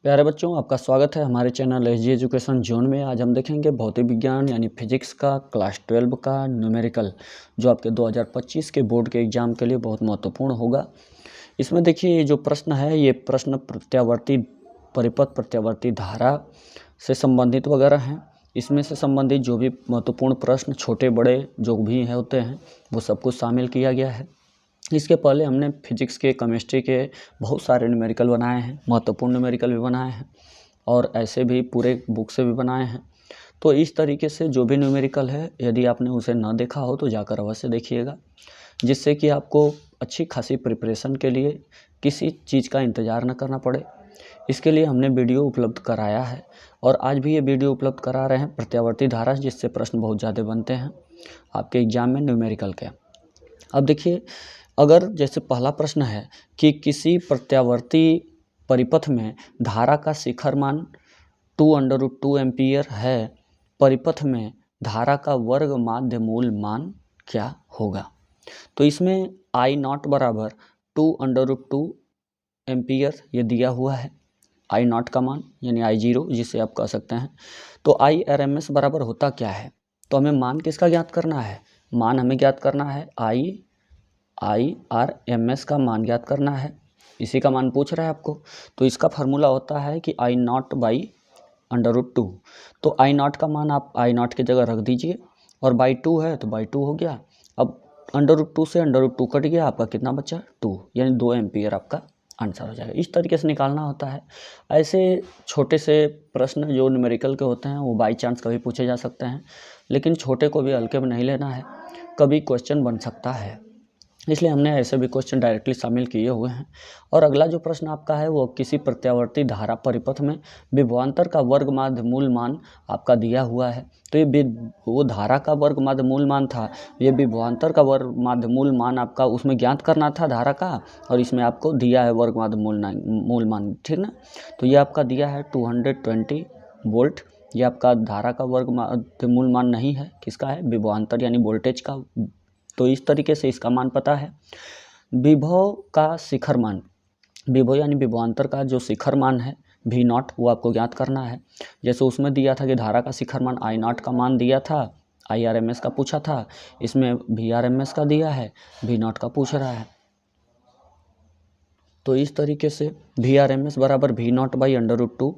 प्यारे बच्चों, आपका स्वागत है हमारे चैनल एसजी एजुकेशन जोन में। आज हम देखेंगे भौतिक विज्ञान यानी फिजिक्स का क्लास 12 का न्यूमेरिकल, जो आपके 2025 के बोर्ड के एग्ज़ाम के लिए बहुत महत्वपूर्ण होगा। इसमें देखिए, ये जो प्रश्न है, ये प्रश्न प्रत्यावर्ती परिपथ, प्रत्यावर्ती धारा से संबंधित वगैरह हैं। इसमें से संबंधित जो भी महत्वपूर्ण प्रश्न, छोटे बड़े जो भी होते हैं, वो सब कुछ शामिल किया गया है। इसके पहले हमने फिजिक्स के, केमिस्ट्री के बहुत सारे न्यूमेरिकल बनाए हैं, महत्वपूर्ण न्यूमेरिकल भी बनाए हैं और ऐसे भी पूरे बुक से भी बनाए हैं। तो इस तरीके से जो भी न्यूमेरिकल है, यदि आपने उसे ना देखा हो तो जाकर अवश्य देखिएगा, जिससे कि आपको अच्छी खासी प्रिपरेशन के लिए किसी चीज़ का इंतज़ार न करना पड़े। इसके लिए हमने वीडियो उपलब्ध कराया है और आज भी ये वीडियो उपलब्ध करा रहे हैं, प्रत्यावर्ती धारा, जिससे प्रश्न बहुत ज़्यादा बनते हैं आपके एग्जाम में न्यूमेरिकल के। अब देखिए, अगर जैसे पहला प्रश्न है कि किसी प्रत्यावर्ती परिपथ में धारा का शिखर मान 2√2 एम्पियर है, परिपथ में धारा का वर्ग माध्य मूल मान क्या होगा। तो इसमें I0 बराबर 2√2 एम्पियर ये दिया हुआ है, I0 का मान यानी I0 जिसे आप कह सकते हैं। तो IRMS बराबर होता क्या है, तो हमें मान किसका ज्ञात करना है, मान हमें ज्ञात करना है IRMS का मान ज्ञात करना है, इसी का मान पूछ रहा है आपको। तो इसका फार्मूला होता है कि I0 बाई √2। तो I0 का मान आप I0 की जगह रख दीजिए और बाई 2 है तो बाई 2 हो गया। अब √2 से √2 कट गया, आपका कितना बचा 2, यानी 2 एम्पियर आपका आंसर हो जाएगा। इस तरीके से निकालना होता है। ऐसे छोटे से प्रश्न जो न्यूमेरिकल के होते हैं वो बाई चांस कभी पूछे जा सकते हैं, लेकिन छोटे को भी हल्के में नहीं लेना है, कभी क्वेश्चन बन सकता है, इसलिए हमने ऐसे भी क्वेश्चन डायरेक्टली शामिल किए हुए हैं। और अगला जो प्रश्न आपका है वो किसी प्रत्यावर्ती धारा परिपथ में विभवांतर का वर्ग माध्य मूल मान आपका दिया हुआ है। तो ये वो धारा का वर्ग माध्य मूल मान था, ये विभवांतर का वर्ग माध्य मूल मान आपका उसमें ज्ञात करना था धारा का, और इसमें आपको दिया है वर्ग माध्य मूल मान, ठीक ना। तो ये आपका दिया है 220 वोल्ट। ये आपका धारा का वर्ग माध्य मूल मान नहीं है, किसका है, विभवांतर यानी वोल्टेज का। तो इस तरीके से इसका मान पता है। विभव का शिखर मान, विभव यानी विभवांतर का जो शिखर मान है V0, वो आपको ज्ञात करना है। जैसे उसमें दिया था कि धारा का शिखर मान I0 का मान दिया था, IRMS का पूछा था, इसमें VRMS का दिया है, V0 का पूछ रहा है। तो इस तरीके से VRMS बराबर V0 बाई √2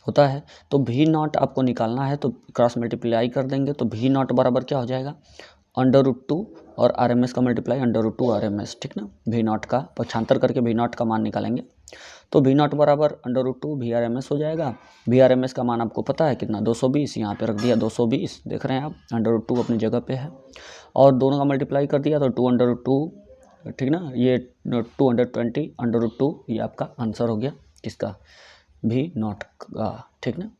होता है। तो V0 आपको निकालना है तो क्रॉस मल्टीप्लाई कर देंगे, तो V0 बराबर क्या हो जाएगा, √2 और RMS का मल्टीप्लाई √2 RMS, ठीक ना। V0 का पक्षांतर करके V0 का मान निकालेंगे, तो V0 बराबर √2 VRMS हो जाएगा। VRMS का मान आपको पता है कितना, 220, यहाँ पे रख दिया 220, देख रहे हैं आप, √2 अपनी जगह पे है और दोनों का मल्टीप्लाई कर दिया तो 2√2, ठीक ना। ये 220 √2, ये आपका आंसर हो गया किसका, V0 का, ठीक ना।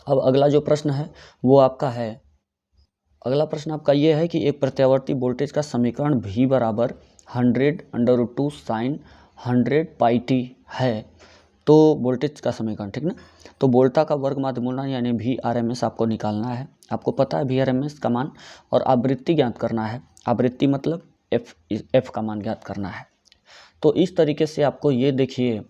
अब अगला जो प्रश्न है वो आपका है, अगला प्रश्न आपका ये है कि एक प्रत्यावर्ती वोल्टेज का समीकरण V बराबर 100 √2 साइन 100 पाई टी है। तो वोल्टेज का समीकरण, ठीक ना। तो वोल्टा का वर्ग माध्य मूल मान यानी VRMS आपको निकालना है। आपको पता है VRMS का मान, और आवृत्ति ज्ञात करना है। आवृत्ति मतलब F का मान ज्ञात करना है। तो इस तरीके से आपको ये देखिए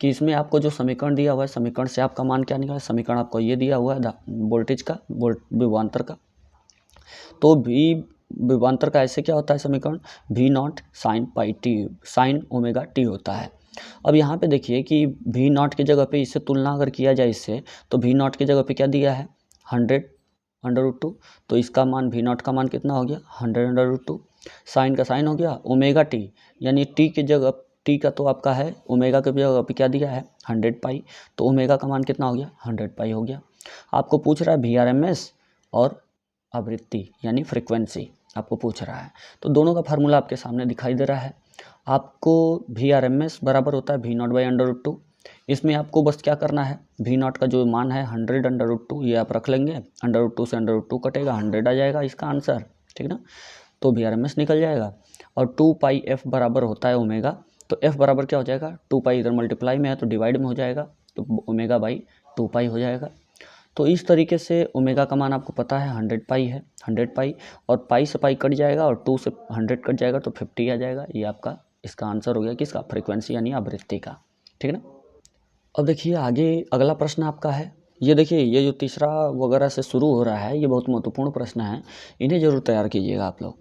कि इसमें आपको जो समीकरण दिया हुआ है, समीकरण से आपका मान क्या निकला, समीकरण आपको ये दिया हुआ है वोल्टेज का, विभवांतर का। तो विभवांतर का ऐसे क्या होता है समीकरण, V0 sine pi T, sine omega T होता है। अब यहाँ पे देखिए कि V0 की जगह पे इससे तुलना अगर किया जाए इससे, तो V0 की जगह पे क्या दिया है 100 √2, तो इसका मान V0 का मान कितना हो गया 100 √2, साइन का साइन हो गया ओमेगा टी, यानी टी की जगह, टी का तो आपका है, ओमेगा की जगह पे क्या दिया है 100 पाई, तो ओमेगा का मान कितना हो गया 100 पाई हो गया। आपको पूछ रहा है VRMS और आवृत्ति यानी फ्रीक्वेंसी आपको पूछ रहा है, तो दोनों का फार्मूला आपके सामने दिखाई दे रहा है। आपको VRMS बराबर होता है V0 बाई √2। इसमें आपको बस क्या करना है, V0 का जो मान है 100 √2, ये आप रख लेंगे, √2 से √2 कटेगा, 100 आ जाएगा इसका आंसर, ठीक ना। तो VRMS निकल जाएगा। और 2 पाई F बराबर होता है ओमेगा, तो F बराबर क्या हो जाएगा, 2 पाई इधर मल्टीप्लाई में है तो डिवाइड में हो जाएगा, तो ओमेगा बाई 2 पाई हो जाएगा। तो इस तरीके से ओमेगा का मान आपको पता है 100 पाई है, 100 पाई, और पाई से पाई कट जाएगा और 2 से 100 कट जाएगा तो 50 आ जाएगा। ये आपका इसका आंसर हो गया किसका, फ्रीक्वेंसी यानी आवृत्ति का, ठीक है ना। अब देखिए आगे अगला प्रश्न आपका है, ये देखिए ये जो तीसरा वगैरह से शुरू हो रहा है ये बहुत महत्वपूर्ण प्रश्न है, इन्हें जरूर तैयार कीजिएगा आप लोग।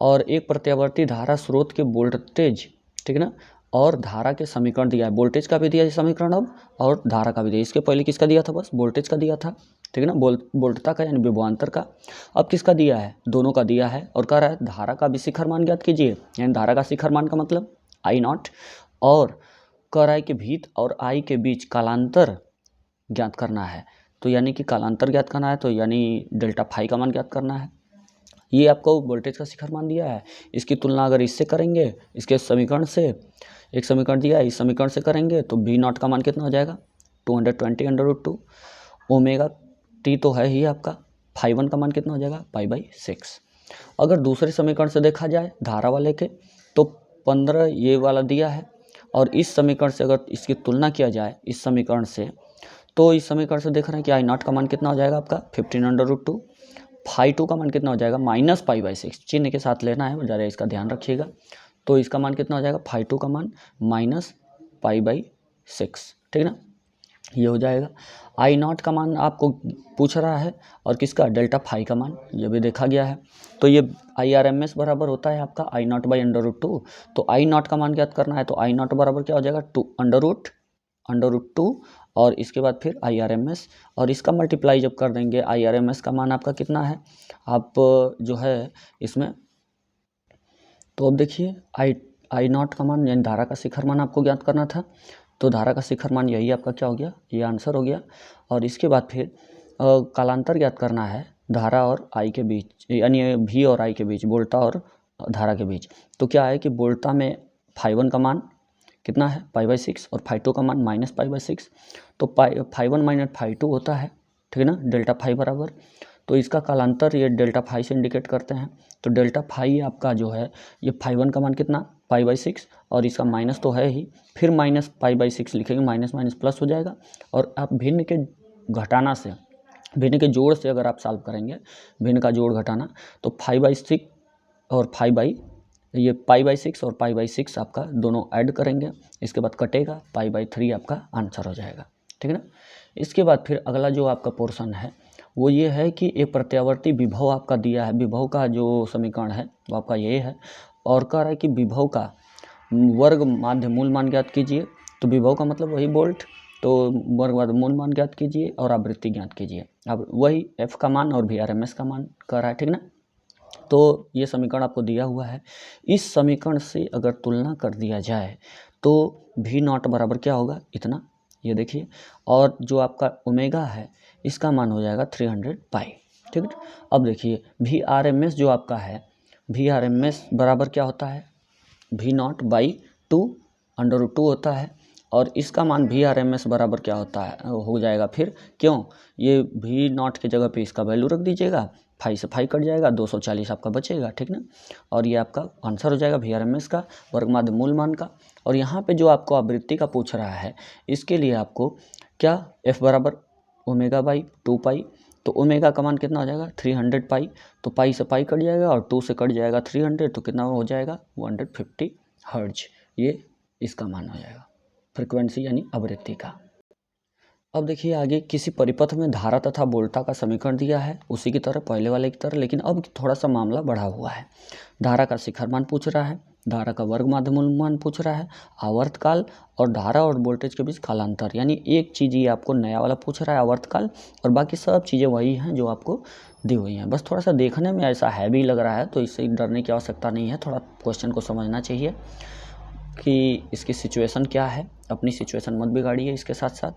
और एक प्रत्यावर्ती धारा स्रोत के वोल्टेज, ठीक है ना, और धारा के समीकरण दिया है, वोल्टेज का भी दिया है समीकरण अब, और धारा का भी दिया। इसके पहले किसका दिया था, बस वोल्टेज का दिया था, ठीक है ना, वोल्टता का यानी विभवांतर का। अब किसका दिया है, दोनों का दिया है, और कह रहा है धारा का भी शिखर मान ज्ञात कीजिए, यानी धारा का शिखर मान का मतलब I0, और कह रहा है कि भीत और I के बीच कालांतर ज्ञात करना है। तो यानी कि कालांतर ज्ञात करना है, तो यानी डेल्टा फाई का मान ज्ञात करना है। ये आपको वोल्टेज का शिखर मान दिया है, इसकी तुलना अगर इससे करेंगे, इसके समीकरण से, एक समीकरण दिया है, इस समीकरण से करेंगे तो V0 का मान कितना हो जाएगा 220 √2। ओमेगा टी तो है ही आपका, φ1 का मान कितना हो जाएगा π/6। अगर दूसरे समीकरण से देखा जाए धारा वाले के, तो 15 ये वाला दिया है, और इस समीकरण से अगर इसकी तुलना किया जाए इस समीकरण से, तो इस समीकरण से देख रहे हैं कि I0 का मान कितना हो जाएगा आपका 15 √2। φ2 का मान कितना हो जाएगा -π/6, चिन्ह के साथ लेना है, ज़रा इसका ध्यान रखिएगा। तो इसका मान कितना हो जाएगा φ2 का मान -π/6, ठीक है ना, ये हो जाएगा। I0 का मान आपको पूछ रहा है, और किसका डेल्टा फाई का मान, ये भी देखा गया है। तो ये IRMS बराबर होता है आपका I0/√2। तो I0 का मान ज्ञात करना है, तो I0 बराबर क्या हो जाएगा √2, और इसके बाद फिर IRMS, और इसका मल्टीप्लाई जब कर देंगे, IRMS का मान आपका कितना है, आप जो है इसमें, तो अब देखिए I0 का मान यानी धारा का शिखर मान आपको ज्ञात करना था, तो धारा का शिखर मान यही आपका क्या हो गया, ये आंसर हो गया। और इसके बाद फिर कालांतर ज्ञात करना है धारा और I के बीच, यानी V और I के बीच, वोल्टा और धारा के बीच। तो क्या है कि वोल्टा में φ1 का मान कितना है π/6, और φ2 का मान -π/6। तो φ1 - φ2 होता है, ठीक है ना, डेल्टा फाई बराबर। तो इसका कालांतर ये डेल्टा फाई से इंडिकेट करते हैं। तो डेल्टा फाई आपका जो है ये φ1 का मान कितना π/6, और इसका माइनस तो है ही, फिर -π/6 लिखेंगे, माइनस माइनस प्लस हो जाएगा। और आप भिन्न के घटाना से, भिन्न के जोड़ से अगर आप सॉल्व करेंगे, भिन्न का जोड़ घटाना, तो π/6 और ये π/6 और π/6 आपका दोनों ऐड करेंगे, इसके बाद कटेगा, π/3 आपका आंसर हो जाएगा, ठीक है ना। इसके बाद फिर अगला जो आपका पोर्शन है वो ये है कि एक प्रत्यावर्ती विभव आपका दिया है, विभव का जो समीकरण है वो आपका ये है, और कह रहा है कि विभव का वर्ग माध्य मूल मान ज्ञात कीजिए। तो विभव का मतलब वही वोल्ट, तो वर्ग माध्य मूल मान ज्ञात कीजिए और आवृत्ति ज्ञात कीजिए। अब वही F का मान और VRMS का मान कह रहा है, ठीक ना। तो ये समीकरण आपको दिया हुआ है, इस समीकरण से अगर तुलना कर दिया जाए तो V0 बराबर क्या होगा, इतना, ये देखिए। और जो आपका ओमेगा है इसका मान हो जाएगा 300 पाई, ठीक है। अब देखिए VRMS जो आपका है, VRMS बराबर क्या होता है V0/2 √2 होता है, और इसका मान VRMS बराबर क्या होता है, हो जाएगा फिर, क्यों, ये V0 के जगह पे इसका वैल्यू रख दीजिएगा, फाई से फाई कट जाएगा, 240 आपका बचेगा, ठीक ना। और ये आपका आंसर हो जाएगा VRMS का, वर्ग माध्य मूल मान का। और यहाँ पे जो आपको आवृत्ति का पूछ रहा है, इसके लिए आपको क्या F बराबर ω/2π, तो ओमेगा का मान कितना हो जाएगा 300 पाई, तो पाई से पाई कट जाएगा और 2 से कट जाएगा 300, तो कितना हो जाएगा 150 हर्ट्ज, ये इसका मान हो जाएगा, फ्रिक्वेंसी यानी आवृत्ति का। अब देखिए आगे किसी परिपथ में धारा तथा वोल्टा का समीकरण दिया है, उसी की तरह पहले वाले की तरह, लेकिन अब थोड़ा सा मामला बढ़ा हुआ है। धारा का शिखर मान पूछ रहा है, धारा का वर्ग माध्य मूल मान पूछ रहा है, आवर्तकाल, और धारा और वोल्टेज के बीच कालांतर। यानी एक चीज़ ये आपको नया वाला पूछ रहा है आवर्तकाल, और बाकी सब चीज़ें वही हैं जो आपको दी हुई हैं। बस थोड़ा सा देखने में ऐसा हैवी लग रहा है, तो इससे डरने की आवश्यकता नहीं है, थोड़ा क्वेश्चन को समझना चाहिए कि इसकी सिचुएशन क्या है, अपनी सिचुएशन मत बिगाड़िए। इसके साथ साथ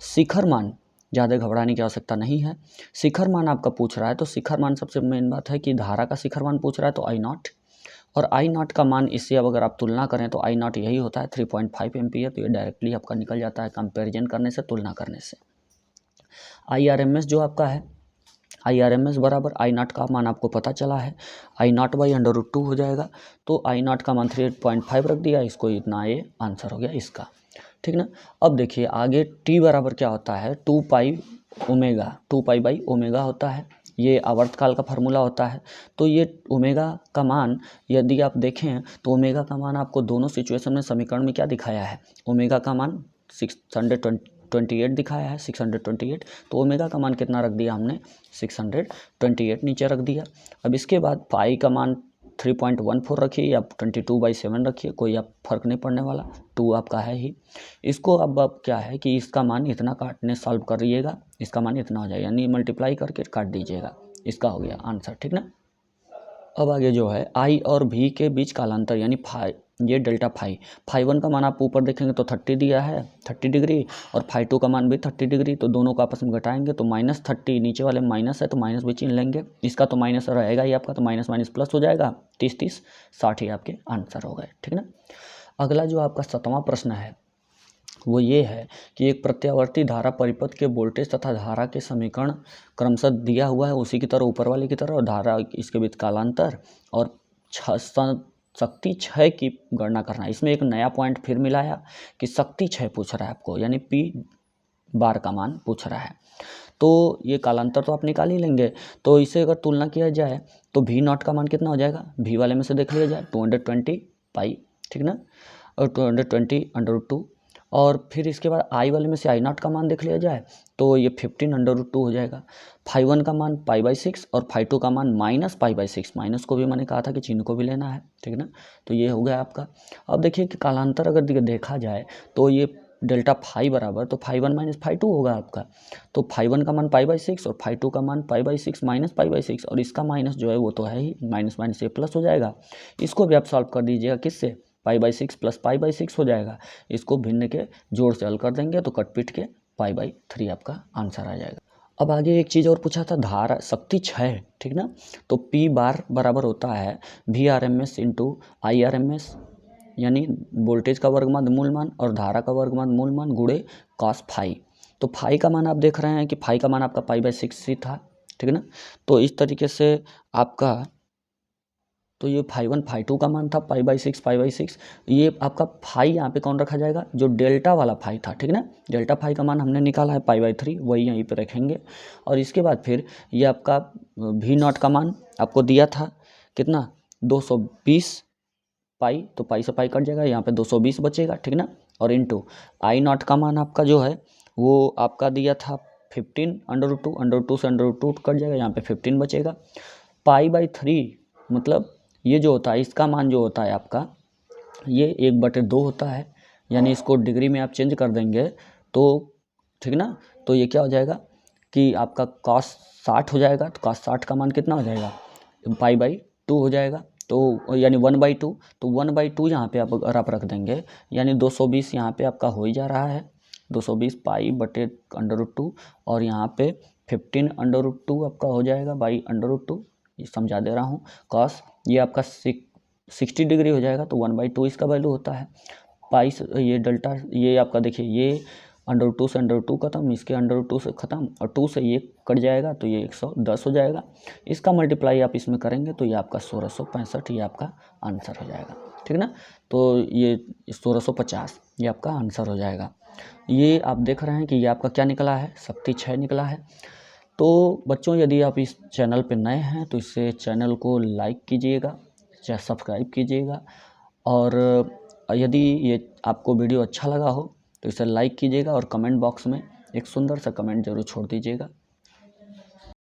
शिखर मान, ज़्यादा घबराने की आवश्यकता नहीं है। शिखर मान आपका पूछ रहा है, तो शिखर मान सबसे मेन बात है कि धारा का शिखर मान पूछ रहा है, तो I0, और I0 का मान इससे अब अगर आप तुलना करें तो I0 यही होता है 3.5 एम्पियर, तो ये डायरेक्टली आपका निकल जाता है कंपैरिजन करने से, तुलना करने से। IRMS जो आपका है, IRMS बराबर I0 का मान आपको पता चला है, I0/√2 हो जाएगा। तो I0 का मान 3.5 रख दिया, इसको इतना, ये आंसर हो गया इसका, ठीक ना। अब देखिए आगे T बराबर क्या होता है 2π/ω होता है, ये आवर्तकाल का फार्मूला होता है। तो ये ओमेगा का मान यदि आप देखें तो ओमेगा का मान आपको दोनों सिचुएशन में समीकरण में क्या दिखाया है, ओमेगा का मान 628 दिखाया है, 628, तो ओमेगा का मान कितना रख दिया हमने, 628 नीचे रख दिया। अब इसके बाद पाई का मान 3.14 रखिए या 22/7 रखिए, कोई आप फर्क नहीं पड़ने वाला, 2 आपका है ही। इसको अब क्या है कि इसका मान इतना काटने सॉल्व करिएगा, इसका मान इतना हो जाएगा, यानी मल्टीप्लाई करके काट दीजिएगा, इसका हो गया आंसर, ठीक ना। अब आगे जो है आई और भी के बीच कालांतर यानी फाई, ये डेल्टा फाई 1 का मान आप ऊपर देखेंगे तो 30 दिया है, 30 डिग्री, और फाई 2 का मान भी 30 डिग्री, तो दोनों को आपस में घटाएंगे तो -30, नीचे वाले माइनस है तो माइनस भी छीन लेंगे, इसका तो माइनस रहेगा ही आपका, तो माइनस माइनस प्लस हो जाएगा, 30 30 60 ही आपके आंसर हो गए, ठीक ना। अगला जो आपका 7वां प्रश्न है वो ये है कि एक प्रत्यावर्ती धारा परिपथ के वोल्टेज तथा धारा के समीकरण क्रमशः दिया हुआ है उसी की तरह ऊपर वाले की तरह, और धारा इसके बीच कालांतर और शक्ति क्षय की गणना करना है। इसमें एक नया पॉइंट फिर मिलाया कि शक्ति क्षय पूछ रहा है आपको, यानी P बार का मान पूछ रहा है। तो ये कालांतर तो आप निकाल ही लेंगे, तो इसे अगर तुलना किया जाए तो V0 का मान कितना हो जाएगा, V वाले में से देख लिया जाए 220 पाई, ठीक ना, और 220 √2, और फिर इसके बाद आई वाले में से I0 का मान देख लिया जाए तो ये 15 √2 हो जाएगा। फाई 1 का मान π/6 और फाई 2 का मान -π/6, माइनस को भी मैंने कहा था कि चिन्ह को भी लेना है, ठीक ना। तो ये हो गया आपका। अब देखिए कि कालांतर अगर देखा जाए तो ये डेल्टा फाई बराबर, तो फाई 1 माइनस फाई 2 होगा आपका, तो फाई 1 का मान π/6 और फाई 2 का मान π/6 माइनस π/6, और इसका माइनस जो है वो तो है ही, माइनस माइनस ये प्लस हो जाएगा। इसको भी आप सॉल्व कर दीजिएगा, किससे, π/6 प्लस π/6 हो जाएगा, इसको भिन्न के जोड़ से हल कर देंगे तो कट पीट के π/3 आपका आंसर आ जाएगा। अब आगे एक चीज़ और पूछा था, धारा शक्ति क्षय, ठीक ना, तो P बार बराबर होता है VRMS इंटू IRMS, यानी वोल्टेज का वर्गमान मूल मान और धारा का वर्गमान मूल मान गुणे कॉस फाई। तो फाई का मान आप देख रहे हैं कि फाई का मान आपका π/6 ही था, ठीक ना। तो इस तरीके से आपका, तो ये फाई 1 फाई 2 का मान था π/6, ये आपका फाई यहाँ पे कौन रखा जाएगा, जो डेल्टा वाला फाई था, ठीक ना। डेल्टा फाई का मान हमने निकाला है π/3, वही यहीं पे रखेंगे। और इसके बाद फिर ये आपका V0 का मान आपको दिया था कितना, 220 पाई, तो पाई से पाई कट जाएगा, यहाँ पे 220 बचेगा, ठीक ना। और इंटू I0 का मान आपका जो है वो आपका दिया था 15 √2 से √2 कट जाएगा, यहाँ पे 15 बचेगा। π/3 मतलब ये जो होता है इसका मान जो होता है आपका ये 1/2 होता है, यानी इसको डिग्री में आप चेंज कर देंगे तो, ठीक ना, तो ये क्या हो जाएगा कि आपका cos 60 हो जाएगा, तो cos 60 का मान कितना हो जाएगा, π/2 हो जाएगा, तो यानी 1/2, तो 1/2 यहाँ पे आप अगर आप रख देंगे, यानी 220 यहाँ पे आपका हो ही जा रहा है, 220 π/√2, और यहाँ पे 15 √2 आपका हो जाएगा /√2, ये समझा दे रहा हूँ। कॉस ये आपका 60 डिग्री हो जाएगा, तो 1/2 इसका वैल्यू होता है। पाई ये डेल्टा, ये आपका देखिए ये √2 से √2 खत्म, इसके √2 से ख़त्म, और 2 से ये कट जाएगा तो ये 110 हो जाएगा। इसका मल्टीप्लाई आप इसमें करेंगे तो ये आपका 1665, ये आपका आंसर हो जाएगा, ठीक ना। तो ये 1650 ये आपका आंसर हो जाएगा। ये आप देख रहे हैं कि ये आपका क्या निकला है, शक्ति क्षय निकला है। तो बच्चों यदि आप इस चैनल पर नए हैं तो इसे चैनल को लाइक कीजिएगा, चाहे सब्सक्राइब कीजिएगा, और यदि ये आपको वीडियो अच्छा लगा हो तो इसे लाइक कीजिएगा, और कमेंट बॉक्स में एक सुंदर सा कमेंट ज़रूर छोड़ दीजिएगा।